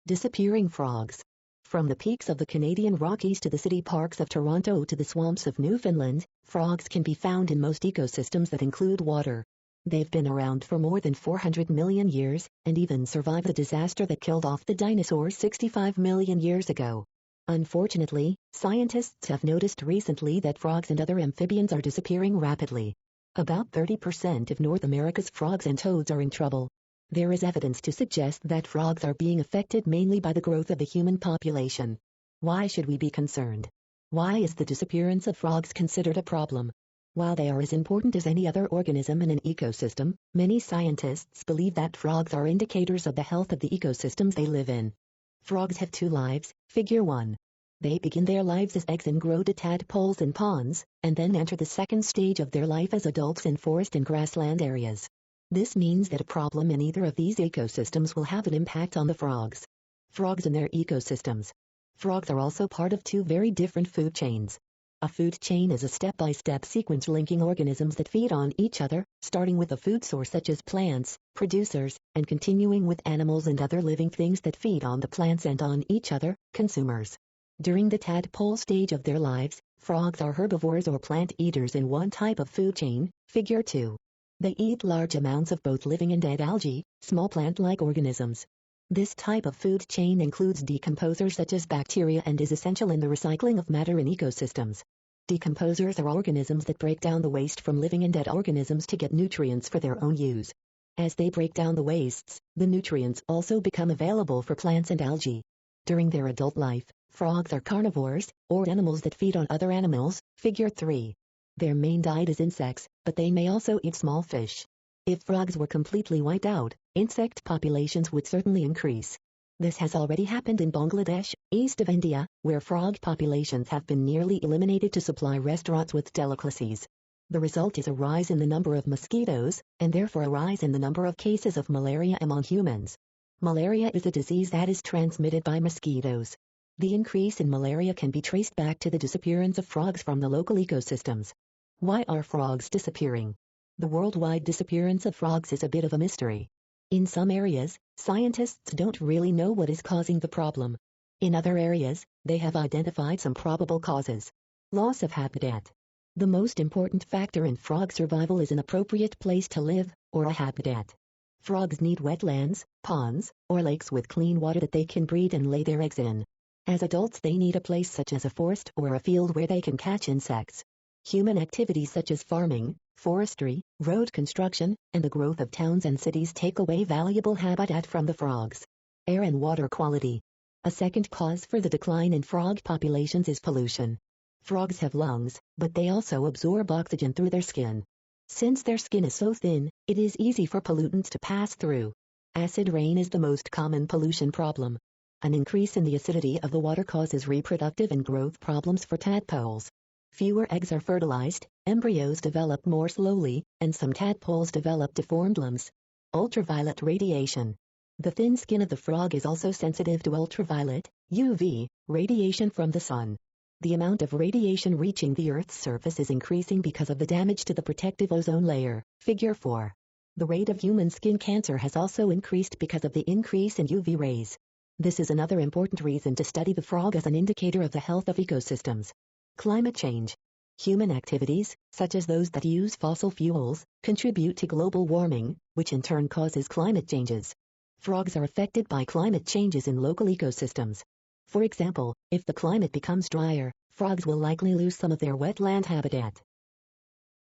Disappearing frogs. From the peaks of the Canadian Rockies to the city parks of Toronto to the swamps of Newfoundland, frogs can be found in most ecosystems that include water. They've been around for more than 400 million years, and even survived the disaster that killed off the dinosaurs 65 million years ago. Unfortunately, scientists have noticed recently that frogs and other amphibians are disappearing rapidly. About 30% of North America's frogs and toads are in trouble. There is evidence to suggest that frogs are being affected mainly by the growth of the human population. Why should we be concerned? Why is the disappearance of frogs considered a problem? While they are as important as any other organism in an ecosystem, many scientists believe that frogs are indicators of the health of the ecosystems they live in. Frogs have two lives, Figure 1. They begin their lives as eggs and grow to tadpoles in ponds, and then enter the second stage of their life as adults in forest and grassland areas. This means that a problem in either of these ecosystems will have an impact on the frogs. Frogs and their ecosystems. Frogs are also part of two very different food chains. A food chain is a step-by-step sequence linking organisms that feed on each other, starting with a food source such as plants, producers, and continuing with animals and other living things that feed on the plants and on each other, consumers. During the tadpole stage of their lives, frogs are herbivores or plant eaters in one type of food chain, Figure 2. They eat large amounts of both living and dead algae, small plant-like organisms. This type of food chain includes decomposers such as bacteria and is essential in the recycling of matter in ecosystems. Decomposers are organisms that break down the waste from living and dead organisms to get nutrients for their own use. As they break down the wastes, the nutrients also become available for plants and algae. During their adult life, frogs are carnivores, or animals that feed on other animals, Figure 3. Their main diet is insects, but they may also eat small fish. If frogs were completely wiped out, insect populations would certainly increase. This has already happened in Bangladesh, east of India, where frog populations have been nearly eliminated to supply restaurants with delicacies. The result is a rise in the number of mosquitoes, and therefore a rise in the number of cases of malaria among humans. Malaria is a disease that is transmitted by mosquitoes. The increase in malaria can be traced back to the disappearance of frogs from the local ecosystems. Why are frogs disappearing? The worldwide disappearance of frogs is a bit of a mystery. In some areas, scientists don't really know what is causing the problem. In other areas, they have identified some probable causes. Loss of habitat. The most important factor in frog survival is an appropriate place to live, or a habitat. Frogs need wetlands, ponds, or lakes with clean water that they can breed and lay their eggs in. As adults, they need a place such as a forest or a field where they can catch insects. Human activities such as farming, forestry, road construction, and the growth of towns and cities take away valuable habitat from the frogs. Air and water quality. A second cause for the decline in frog populations is pollution. Frogs have lungs, but they also absorb oxygen through their skin. Since their skin is so thin, it is easy for pollutants to pass through. Acid rain is the most common pollution problem. An increase in the acidity of the water causes reproductive and growth problems for tadpoles. Fewer eggs are fertilized, embryos develop more slowly, and some tadpoles develop deformed limbs. Ultraviolet radiation. The thin skin of the frog is also sensitive to ultraviolet, UV, radiation from the sun. The amount of radiation reaching the Earth's surface is increasing because of the damage to the protective ozone layer, Figure 4. The rate of human skin cancer has also increased because of the increase in UV rays. This is another important reason to study the frog as an indicator of the health of ecosystems. Climate change. Human activities, such as those that use fossil fuels, contribute to global warming, which in turn causes climate changes. Frogs are affected by climate changes in local ecosystems. For example, if the climate becomes drier, frogs will likely lose some of their wetland habitat.